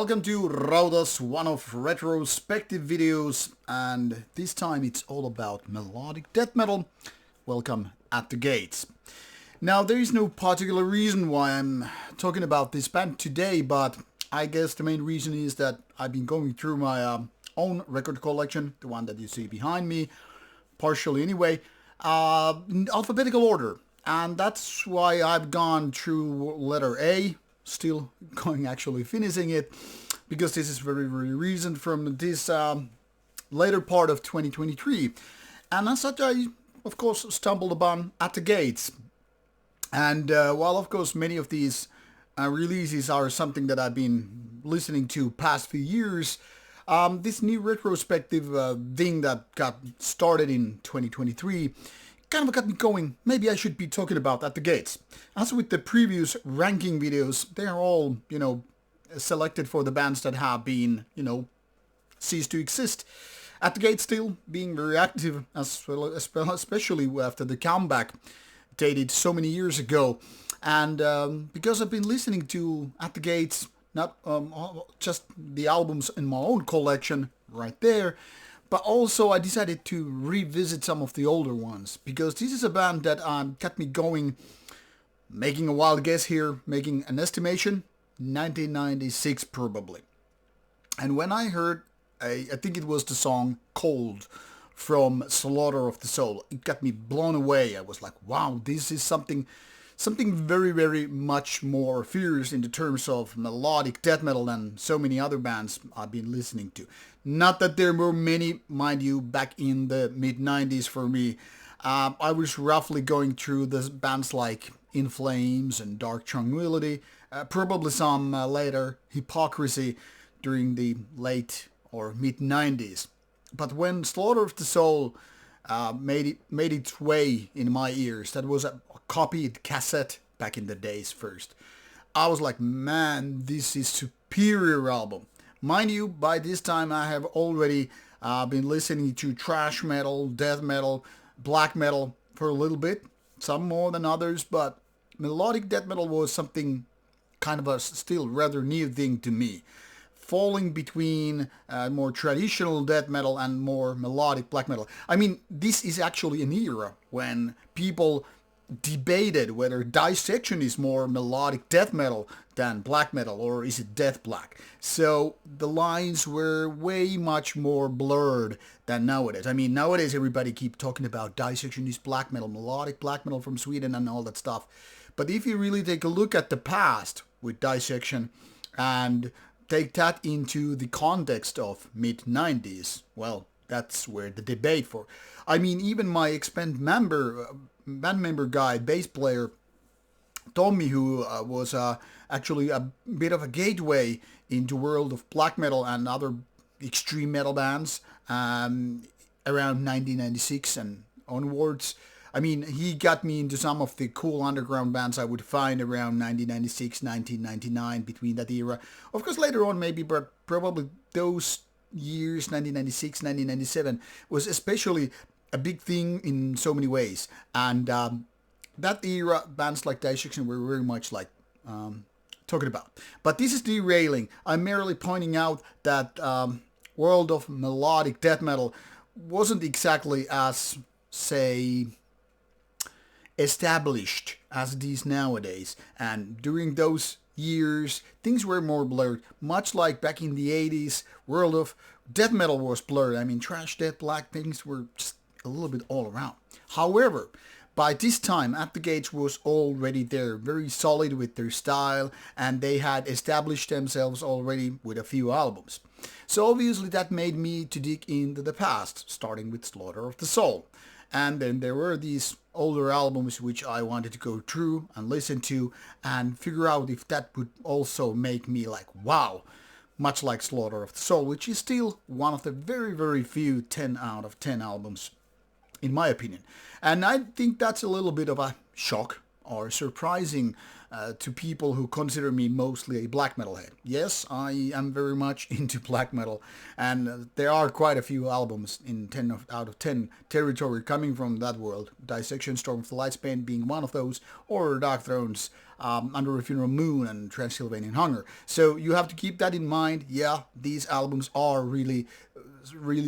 Welcome to Rauta's one of retrospective videos, and this time it's all about melodic death metal. Welcome at the gates. Now there is no particular reason why I'm talking about this band today, but I guess the main reason is that I've been going through my own record collection, the one that you see behind me, partially anyway, in alphabetical order. And that's why I've gone through letter A, still going actually finishing it, because this is very recent from this later part of 2023. And as such I of course stumbled upon At the Gates. And while of course many of these releases are something that I've been listening to past few years, this new retrospective thing that got started in 2023 kind of got me going. Maybe I should be talking about At the Gates. As with the previous ranking videos, they are all, selected for the bands that have been, ceased to exist. At the Gates still being very active, as well, especially after the comeback dated so many years ago. And because I've been listening to At the Gates, not just the albums in my own collection right there, but also I decided to revisit some of the older ones, because this is a band that got me going, making a wild guess here, making an estimation, 1996 probably. And when I heard, I think it was the song Cold from Slaughter of the Soul, it got me blown away. I was like, wow, this is something very much more fierce in the terms of melodic death metal than so many other bands I've been listening to. Not that there were many, mind you, back in the mid-90s for me. I was roughly going through the bands like In Flames and Dark Tranquility, probably some later Hypocrisy during the late or mid-90s. But when Slaughter of the Soul made its way in my ears, that was a copied cassette back in the days first, I was like, man, this is superior album. Mind you, by this time I have already been listening to thrash metal, death metal, black metal for a little bit, some more than others, but melodic death metal was something kind of a still rather new thing to me. Falling between more traditional death metal and more melodic black metal. I mean, this is actually an era when people debated whether Dissection is more melodic death metal than black metal, or is it death black. So the lines were way much more blurred than nowadays. I mean, nowadays everybody keep talking about Dissection is black metal, melodic black metal from Sweden and all that stuff. But if you really take a look at the past with Dissection and take that into the context of mid-90s, well, that's where the debate for. I mean, even my band member guy, bass player, Tommy, who was actually a bit of a gateway into world of black metal and other extreme metal bands around 1996 and onwards. I mean, he got me into some of the cool underground bands I would find around 1996, 1999, between that era. Of course, later on maybe, but probably those years, 1996, 1997, was especially a big thing in so many ways. And that era, bands like Dissection were very much like talking about. But this is derailing. I'm merely pointing out that world of melodic death metal wasn't exactly as, say, established as it is nowadays. And during those years, things were more blurred. Much like back in the 80s, world of death metal was blurred. I mean, thrash, death, black, things were just a little bit all around. However, by this time, At the Gates was already there, very solid with their style, and they had established themselves already with a few albums. So obviously that made me to dig into the past, starting with Slaughter of the Soul. And then there were these older albums which I wanted to go through and listen to and figure out if that would also make me like, wow, much like Slaughter of the Soul, which is still one of the very few 10 out of 10 albums, in my opinion. And I think that's a little bit of a shock, are surprising to people who consider me mostly a black metal head. Yes, I am very much into black metal, and there are quite a few albums in 10 out of 10 territory coming from that world. Dissection Storm of the Lightspan being one of those, or Dark Thrones, Under a Funeral Moon, and Transylvanian Hunger. So you have to keep that in mind. Yeah, these albums are really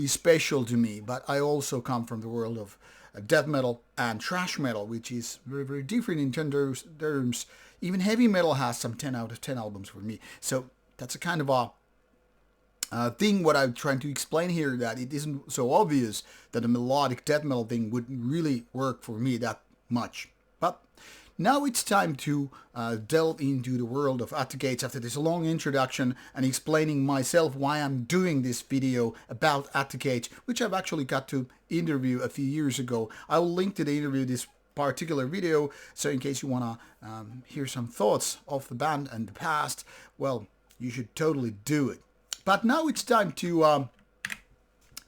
special to me, but I also come from the world of death metal and thrash metal, which is very different in terms. Even heavy metal has some 10 out of 10 albums for me. So that's a kind of a thing what I'm trying to explain here, that it isn't so obvious that a melodic death metal thing would really work for me that much. But now it's time to delve into the world of At the Gates after this long introduction and explaining myself why I'm doing this video about At the Gates, which I've actually got to interview a few years ago. I'll link to the interview, this particular video, so in case you want to hear some thoughts of the band and the past, well, you should totally do it. But now it's time to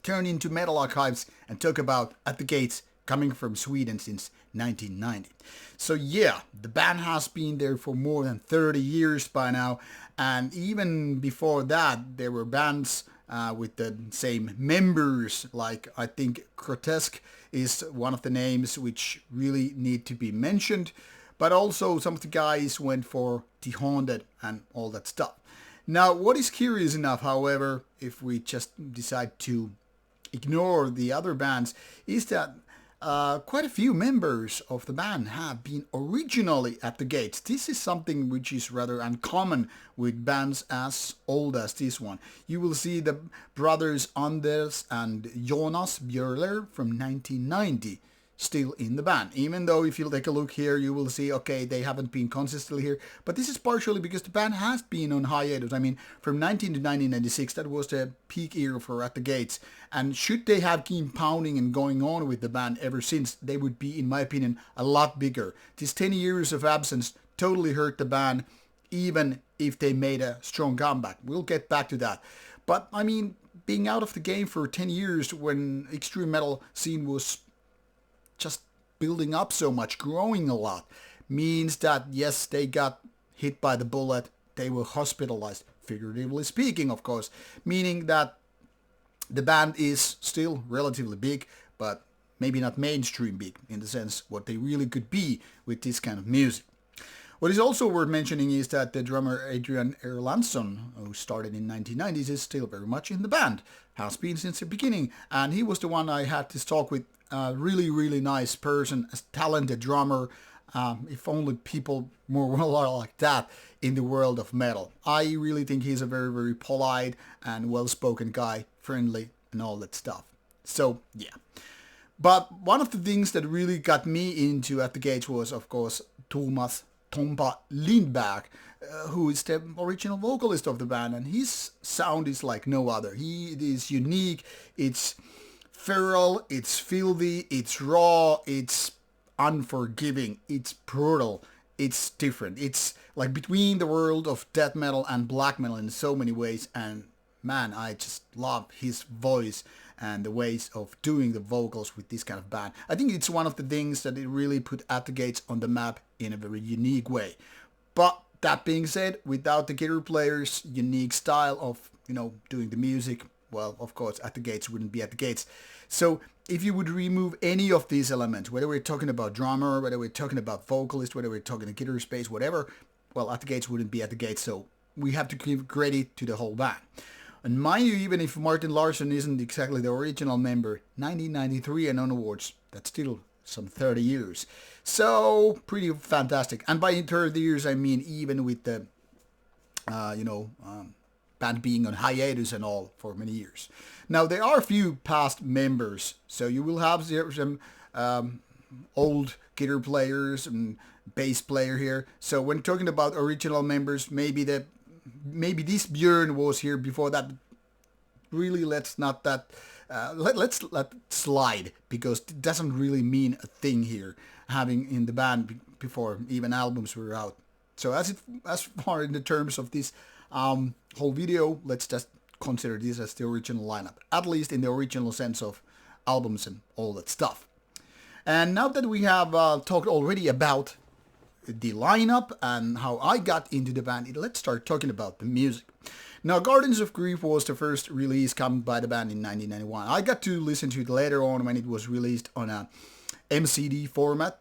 turn into Metal Archives and talk about At the Gates, coming from Sweden since 1990. So yeah, the band has been there for more than 30 years by now, and even before that there were bands with the same members, like I think Grotesque is one of the names which really need to be mentioned, but also some of the guys went for The Haunted and all that stuff. Now what is curious enough, however, if we just decide to ignore the other bands, is that quite a few members of the band have been originally at the Gates. This is something which is rather uncommon with bands as old as this one. You will see the brothers Anders and Jonas Björler from 1990 still in the band. Even though if you take a look here, you will see, okay, they haven't been consistently here. But this is partially because the band has been on hiatus. I mean, from 19 to 1996, that was the peak era for At the Gates. And should they have been pounding and going on with the band ever since, they would be, in my opinion, a lot bigger. This 10 years of absence totally hurt the band, even if they made a strong comeback. We'll get back to that. But, I mean, being out of the game for 10 years when extreme metal scene was just building up so much, growing a lot, means that yes, they got hit by the bullet, they were hospitalized, figuratively speaking, of course, meaning that the band is still relatively big, but maybe not mainstream big in the sense what they really could be with this kind of music. What is also worth mentioning is that the drummer Adrian Erlandsson, who started in 1990s, is still very much in the band, has been since the beginning, and he was the one I had this talk with. Really nice person, a talented drummer. If only people more well like that in the world of metal. I really think he's a very polite and well-spoken guy, friendly and all that stuff. So yeah. But one of the things that really got me into At the Gates was, of course, Thomas Tompa Lindberg, who is the original vocalist of the band, and his sound is like no other. He is unique. It's feral, it's filthy, it's raw, it's unforgiving, it's brutal, it's different. It's like between the world of death metal and black metal in so many ways, and man, I just love his voice and the ways of doing the vocals with this kind of band. I think it's one of the things that it really put At the Gates on the map in a very unique way. But that being said, without the guitar player's unique style of, doing the music, well, of course, At the Gates wouldn't be At the Gates. So if you would remove any of these elements, whether we're talking about drummer, whether we're talking about vocalist, whether we're talking guitar space, whatever, well, At the Gates wouldn't be At the Gates. So we have to give credit to the whole band. And mind you, even if Martin Larsson isn't exactly the original member, 1993 and onwards, that's still some 30 years. So pretty fantastic. And by 30 years, I mean even with the, band being on hiatus and all for many years. Now there are a few past members, so you will have some old guitar players and bass player here. So when talking about original members, maybe this Björn was here before that. Really, let's let slide, because it doesn't really mean a thing here, having in the band before even albums were out. So as far in the terms of this whole video, let's just consider this as the original lineup, at least in the original sense of albums and all that stuff. And now that we have talked already about the lineup and how I got into the band, let's start talking about the music. Now, Gardens of Grief was the first release come by the band in 1991. I got to listen to it later on when it was released on a MCD format.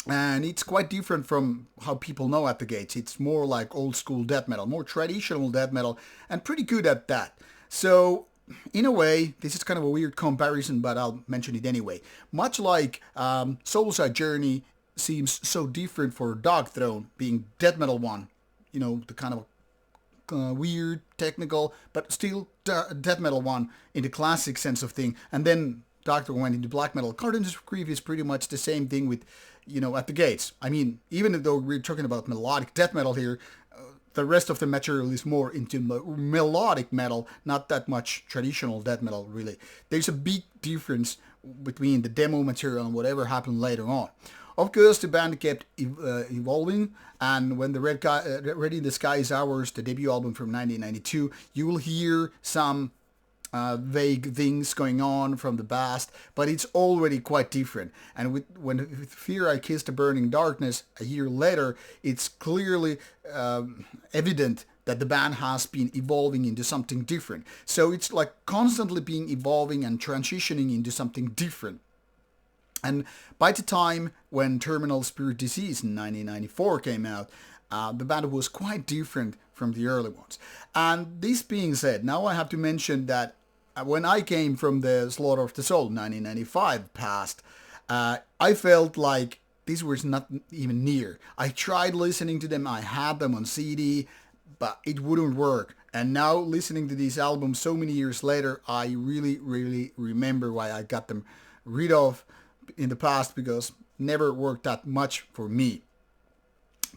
And it's quite different from how people know At the Gates. It's more like old school death metal, more traditional death metal, and pretty good at that. So, in a way, this is kind of a weird comparison, but I'll mention it anyway. Much like Soulside Journey seems so different for Dark Throne, being death metal one, you know, the kind of weird, technical, but still death metal one in the classic sense of thing, and then Dark Throne went into black metal. Gardens of Grief is pretty much the same thing with, you know, At the Gates. I mean, even though we're talking about melodic death metal here, the rest of the material is more into melodic metal, not that much traditional death metal, really. There's a big difference between the demo material and whatever happened later on. Of course, the band kept evolving, and when the Red in the Sky is Ours, the debut album from 1992, you will hear some vague things going on from the past, but it's already quite different. And with Fear I Kissed the Burning Darkness a year later, it's clearly evident that the band has been evolving into something different. So it's like constantly being evolving and transitioning into something different. And by the time when Terminal Spirit Disease in 1994 came out, the band was quite different from the early ones. And this being said, now I have to mention that when I came from the Slaughter of the Soul 1995 past, I felt like this was not even near. I tried listening to them, I had them on CD, but it wouldn't work. And now listening to these albums so many years later, I really, really remember why I got them rid of in the past, because never worked that much for me.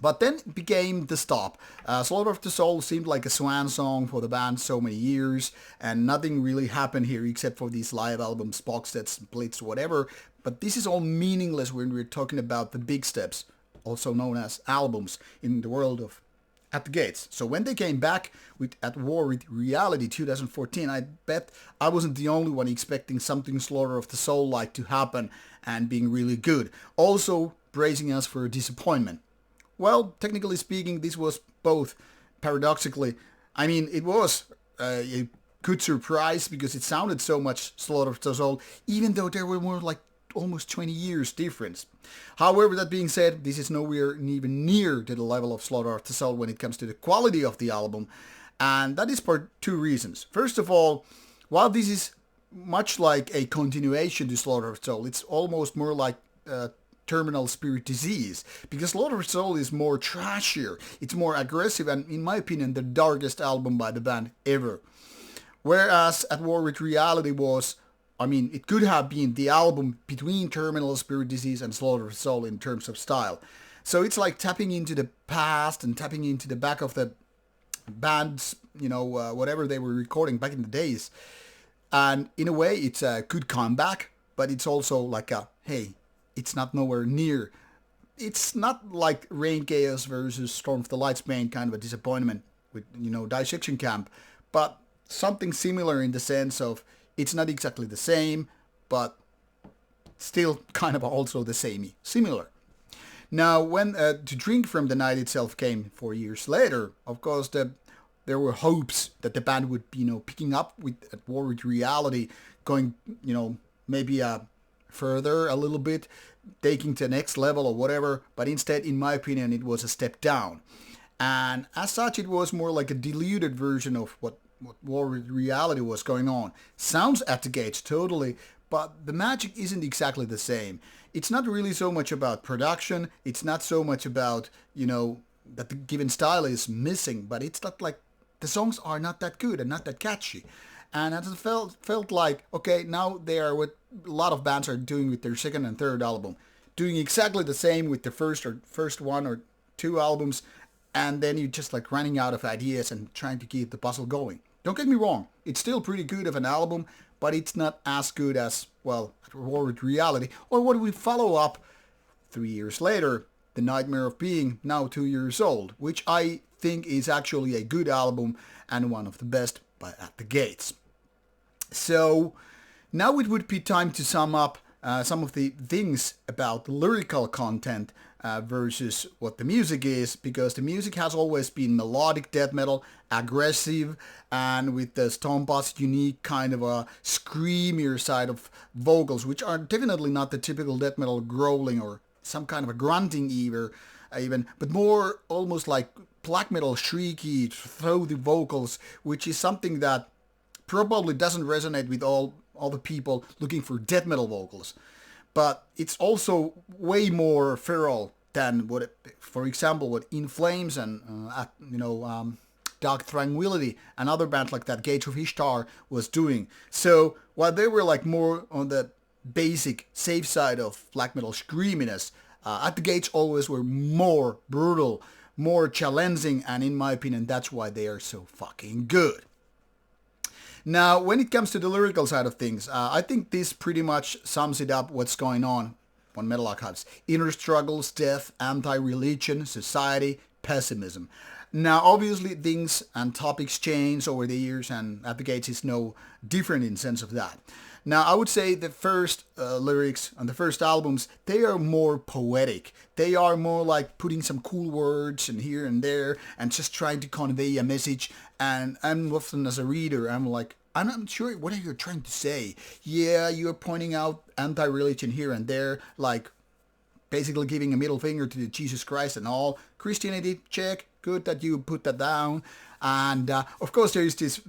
But then it became the stop. Slaughter of the Soul seemed like a swan song for the band so many years, and nothing really happened here except for these live albums, box sets, splits, whatever. But this is all meaningless when we're talking about the big steps, also known as albums, in the world of At the Gates. So when they came back with At War with Reality 2014, I bet I wasn't the only one expecting something Slaughter of the Soul like to happen and being really good. Also praising us for a disappointment. Well, technically speaking, this was both, paradoxically. I mean, it was a good surprise because it sounded so much Slaughter of the Soul, even though there were more like almost 20 years difference. However, that being said, this is nowhere even near to the level of Slaughter of the Soul when it comes to the quality of the album, and that is for two reasons. First of all, while this is much like a continuation to Slaughter of the Soul, it's almost more like Terminal Spirit Disease, because Slaughter of the Soul is more trashier, it's more aggressive, and in my opinion the darkest album by the band ever. Whereas At War with Reality was, I mean, it could have been the album between Terminal Spirit Disease and Slaughter of the Soul in terms of style. So it's like tapping into the past and tapping into the back of the band's, you know, whatever they were recording back in the days. And in a way, it's a good comeback, but it's also like a, hey, it's not nowhere near. It's not like Rain Chaos versus Storm of the Lights Bane kind of a disappointment with, you know, Dissection Camp, but something similar in the sense of it's not exactly the same, but still kind of also the samey, similar. Now, when To Drink from the Night itself came 4 years later, of course, there were hopes that the band would be, you know, picking up with At War with Reality, going, you know, maybe further a little bit, taking to the next level or whatever, but instead, in my opinion, it was a step down. And as such, it was more like a diluted version of what War with Reality was going on. Sounds At the Gates, totally, but the magic isn't exactly the same. It's not really so much about production, it's not so much about, you know, that the given style is missing, but it's not like the songs are not that good and not that catchy. And it felt like, okay, now they are what a lot of bands are doing with their second and third album. Doing exactly the same with the first one or two albums, and then you're just like running out of ideas and trying to keep the puzzle going. Don't get me wrong, it's still pretty good of an album, but it's not as good as, well, War with Reality, or what we follow up 3 years later, The Nightmare of Being, now 2 years old, which I think is actually a good album and one of the best by At the Gates. So now it would be time to sum up some of the things about the lyrical content versus what the music is, because the music has always been melodic death metal, aggressive, and with the Stomp's unique kind of a screamier side of vocals, which are definitely not the typical death metal growling or some kind of a grunting even, but more almost like black metal shrieky through the vocals, which is something that probably doesn't resonate with all the people looking for death metal vocals. But it's also way more feral than for example, what In Flames and Dark Tranquility and other bands like that, Gage of Ishtar, was doing. So while they were like more on the basic safe side of black metal screaminess, At the Gates always were more brutal, more challenging, and in my opinion, that's why they are so fucking good. Now, when it comes to the lyrical side of things, I think this pretty much sums it up what's going on Metal Archives. Inner struggles, death, anti-religion, society, pessimism. Now, obviously, things and topics change over the years, and At the Gates is no different in sense of that. Now, I would say the first lyrics on the first albums, they are more poetic. They are more like putting some cool words and here and there and just trying to convey a message. And I'm often as a reader, I'm like, I'm not sure what are you trying to say. Yeah, you're pointing out anti-religion here and there, like basically giving a middle finger to Jesus Christ and all. Christianity, check. Good that you put that down. And of course, there is this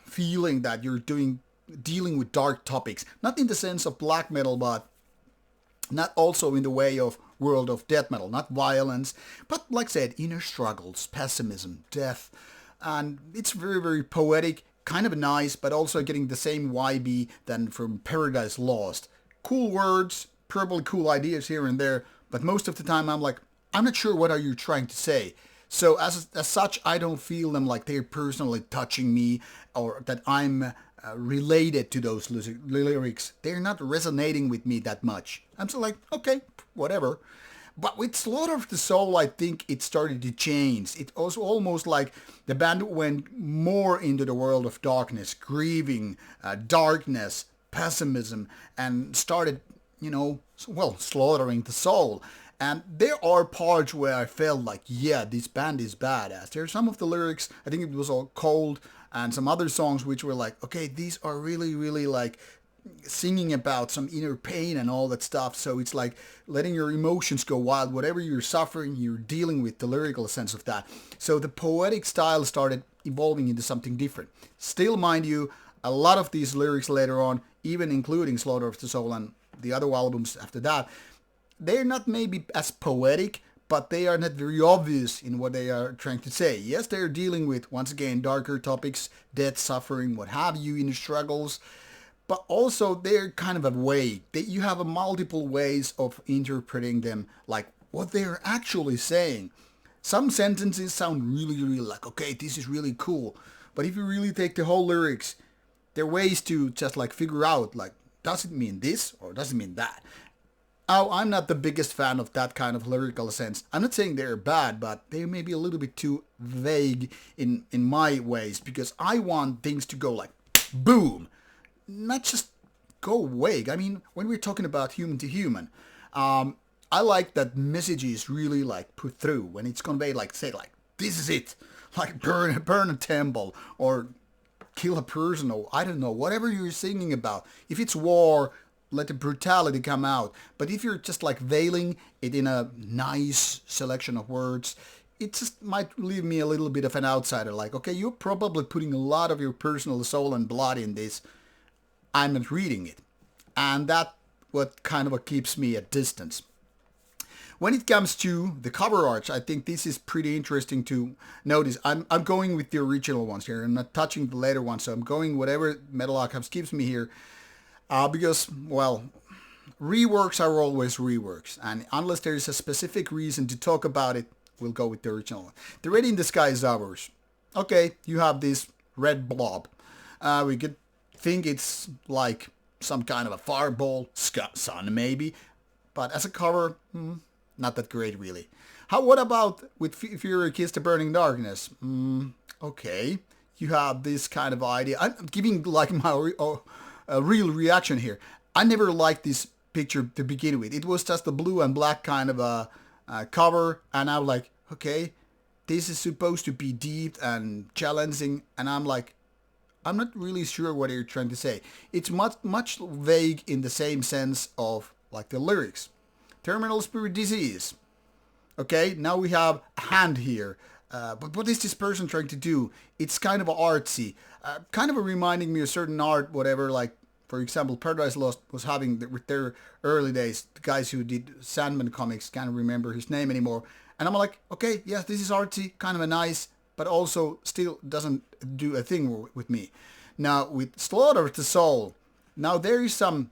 feeling that you're dealing with dark topics, not in the sense of black metal, but not also in the way of world of death metal, not violence, but like I said, inner struggles, pessimism, death, and it's very, very poetic, kind of nice, but also getting the same vibe than from Paradise Lost. Cool words, probably cool ideas here and there, but most of the time I'm like, I'm not sure what are you trying to say. So as such, I don't feel them like they're personally touching me or that I'm related to those lyrics. They're not resonating with me that much. I'm still like, okay, whatever. But with Slaughter of the Soul, I think it started to change. It was almost like the band went more into the world of darkness, grieving, darkness, pessimism, and started, slaughtering the soul. And there are parts where I felt like, yeah, this band is badass. There are some of the lyrics, I think it was all Cold, and some other songs which were like, okay, these are really, really like singing about some inner pain and all that stuff. So it's like letting your emotions go wild. Whatever you're suffering, you're dealing with the lyrical sense of that. So the poetic style started evolving into something different. Still, mind you, a lot of these lyrics later on, even including Slaughter of the Soul and the other albums after that, they're not maybe as poetic, but they are not very obvious in what they are trying to say. Yes, they're dealing with, once again, darker topics, death, suffering, what have you, inner struggles, but also they're kind of vague. You have multiple ways of interpreting them, like what they're actually saying. Some sentences sound really, really like, okay, this is really cool. But if you really take the whole lyrics, there are ways to just like figure out, like, does it mean this or does it mean that? Oh, I'm not the biggest fan of that kind of lyrical sense. I'm not saying they're bad, but they may be a little bit too vague in my ways, because I want things to go like boom, not just go vague. I mean, when we're talking about human to human, I like that message is really like put through when it's conveyed, like say like this is it, like burn a temple or kill a person, or I don't know, whatever you're singing about. If it's war, let the brutality come out. But if you're just like veiling it in a nice selection of words, it just might leave me a little bit of an outsider. Like, okay, you're probably putting a lot of your personal soul and blood in this. I'm not reading it. And that what kind of keeps me at distance. When it comes to the cover art, I think this is pretty interesting to notice. I'm going with the original ones here. I'm not touching the later ones. So I'm going whatever Metal Archives gives me here. Because, well, reworks are always reworks, and unless there is a specific reason to talk about it, we'll go with the original one. The Red in the Sky is ours. Okay, you have this red blob. We could think it's like some kind of a fireball, sun maybe, but as a cover, not that great really. What about with Fury Kiss the Burning Darkness? Okay, you have this kind of idea. I'm giving like my... a real reaction here. I never liked this picture to begin with. It was just a blue and black kind of a cover, and I'm like, okay, this is supposed to be deep and challenging, and I'm like, I'm not really sure what you're trying to say. It's much vague in the same sense of like the lyrics. Terminal spirit disease. Okay, now we have a hand here. But what is this person trying to do? It's kind of artsy. Kind of reminding me of certain art, whatever, like, for example, Paradise Lost was having with their early days, the guys who did Sandman comics, can't remember his name anymore. And I'm like, okay, yes, this is artsy, kind of a nice, but also still doesn't do a thing with me. Now, with Slaughter of the Soul, now there is some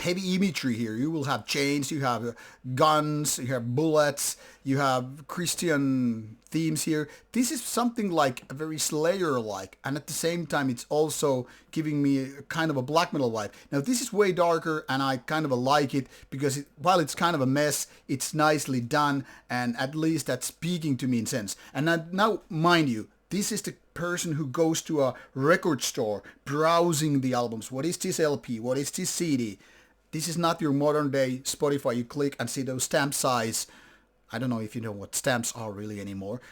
heavy imagery here. You will have chains, you have guns, you have bullets, you have Christian themes here. This is something like a very Slayer-like, and at the same time it's also giving me a kind of a black metal vibe. Now this is way darker, and I kind of like it because while it's kind of a mess, it's nicely done, and at least that's speaking to me in sense. And now mind you, this is the person who goes to a record store browsing the albums. What is this LP? What is this CD? This is not your modern day Spotify. You click and see those stamp size. I don't know if you know what stamps are really anymore.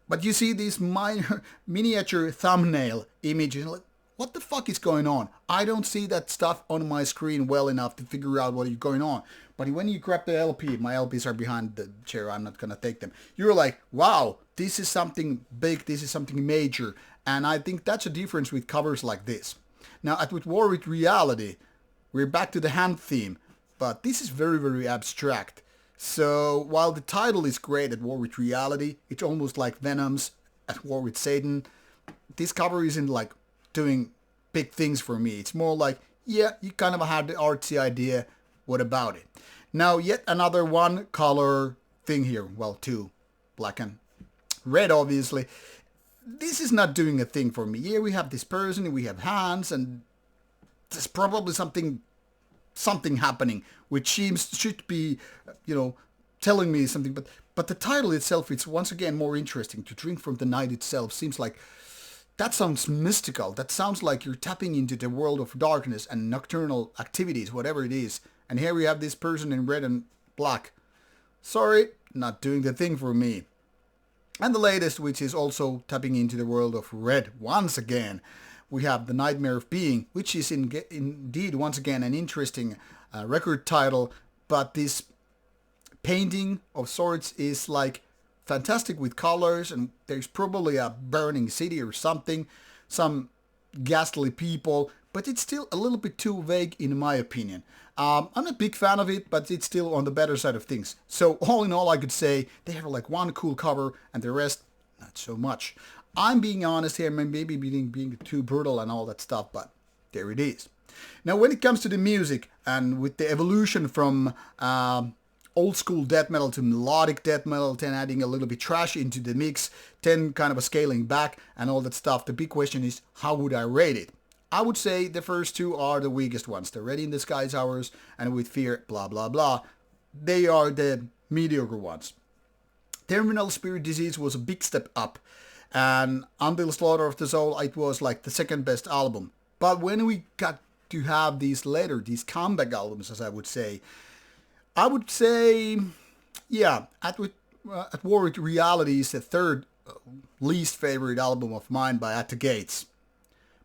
But you see these minor miniature thumbnail images. Like, what the fuck is going on? I don't see that stuff on my screen well enough to figure out what is going on. But when you grab the LP, my LPs are behind the chair. I'm not going to take them. You're like, wow, this is something big. This is something major. And I think that's a difference with covers like this. Now, with War with Reality, we're back to the hand theme, but this is very, very abstract. So while the title is great, At War with Reality, it's almost like Venom's At War with Satan. This cover isn't like doing big things for me. It's more like, yeah, you kind of had the artsy idea. What about it? Now, yet another one color thing here. Well, two. Black and red, obviously. This is not doing a thing for me. Here we have this person, we have hands, and there's probably something happening which should be, telling me something. But the title itself, it's once again more interesting. To Drink from the Night itself seems like that sounds mystical. That sounds like you're tapping into the world of darkness and nocturnal activities, whatever it is. And here we have this person in red and black. Sorry, not doing the thing for me. And the latest, which is also tapping into the world of red once again. We have The Nightmare of Being, which is indeed, once again, an interesting record title. But this painting of sorts is like fantastic with colors, and there's probably a burning city or something, some ghastly people, but it's still a little bit too vague in my opinion. I'm a big fan of it, but it's still on the better side of things. So all in all, I could say they have like one cool cover, and the rest, not so much. I'm being honest here, maybe being too brutal and all that stuff, but there it is. Now, when it comes to the music, and with the evolution from old school death metal to melodic death metal, then adding a little bit trash into the mix, then kind of a scaling back and all that stuff, the big question is, how would I rate it? I would say the first two are the weakest ones. The Ready in the Skies Hours and With Fear, blah, blah, blah. They are the mediocre ones. Terminal Spirit Disease was a big step up. And Until Slaughter of the Soul, it was like the second best album. But when we got to have these comeback albums, as I would say, yeah, At War with Reality is the third least favorite album of mine by At the Gates.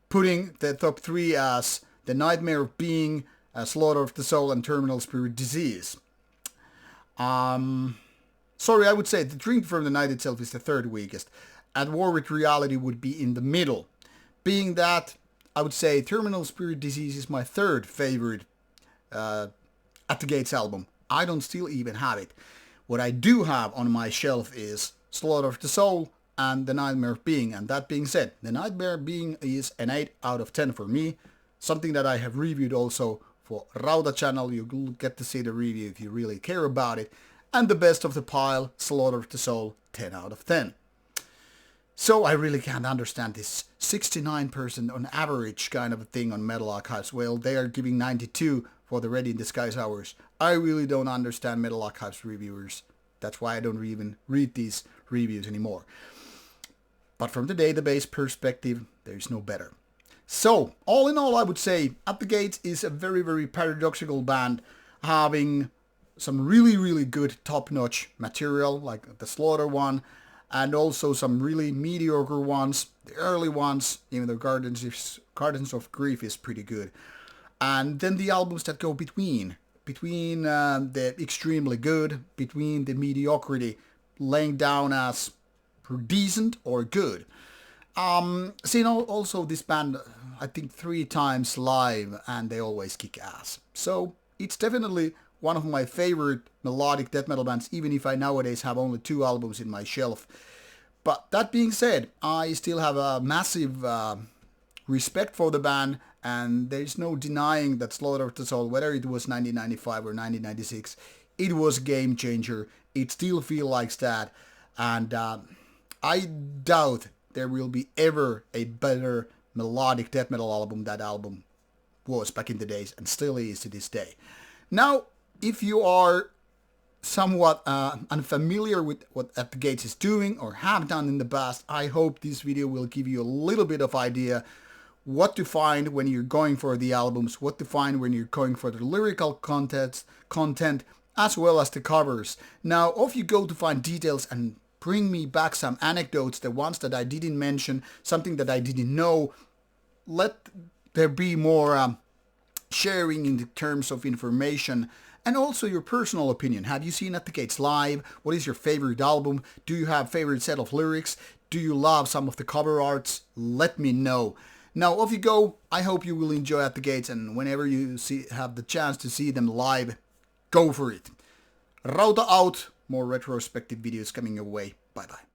Putting the top three as The Nightmare of Being, Slaughter of the Soul, and Terminal Spirit Disease. Sorry, I would say The Drink from the Night itself is the third weakest. At War with Reality would be in the middle. Being that, I would say Terminal Spirit Disease is my third favorite At the Gates album. I don't still even have it. What I do have on my shelf is Slaughter of the Soul and The Nightmare of Being. And that being said, The Nightmare of Being is an 8 out of 10 for me. Something that I have reviewed also for Rauta channel. You'll get to see the review if you really care about it. And the best of the pile, Slaughter of the Soul, 10 out of 10. So I really can't understand this 69% on average kind of a thing on Metal Archives. Well, they are giving 92 for the Ready in the Skies Hours. I really don't understand Metal Archives reviewers. That's why I don't even read these reviews anymore. But from the database perspective, there is no better. So, all in all, I would say At the Gates is a very, very paradoxical band, having some really, really good top-notch material, like the Slaughter one, and also some really mediocre ones. The early ones, even though Gardens of Grief is pretty good. And then the albums that go between the extremely good, between the mediocrity, laying down as decent or good. Seen also this band, I think 3 times live, and they always kick ass. So it's definitely one of my favorite melodic death metal bands, even if I nowadays have only 2 albums in my shelf. But that being said, I still have a massive respect for the band, and there's no denying that Slaughter of the Soul, whether it was 1995 or 1996, it was a game changer. It still feels like that, and I doubt there will be ever a better melodic death metal album that album was back in the days and still is to this day. Now, if you are somewhat unfamiliar with what At the Gates is doing or have done in the past, I hope this video will give you a little bit of idea what to find when you're going for the albums, what to find when you're going for the lyrical content, as well as the covers. Now, if you go to find details and bring me back some anecdotes, the ones that I didn't mention, something that I didn't know, let there be more sharing in the terms of information, and also your personal opinion. Have you seen At the Gates live? What is your favorite album? Do you have favorite set of lyrics? Do you love some of the cover arts? Let me know. Now, off you go. I hope you will enjoy At the Gates, and whenever you have the chance to see them live, go for it. Rauta out. More retrospective videos coming your way. Bye bye.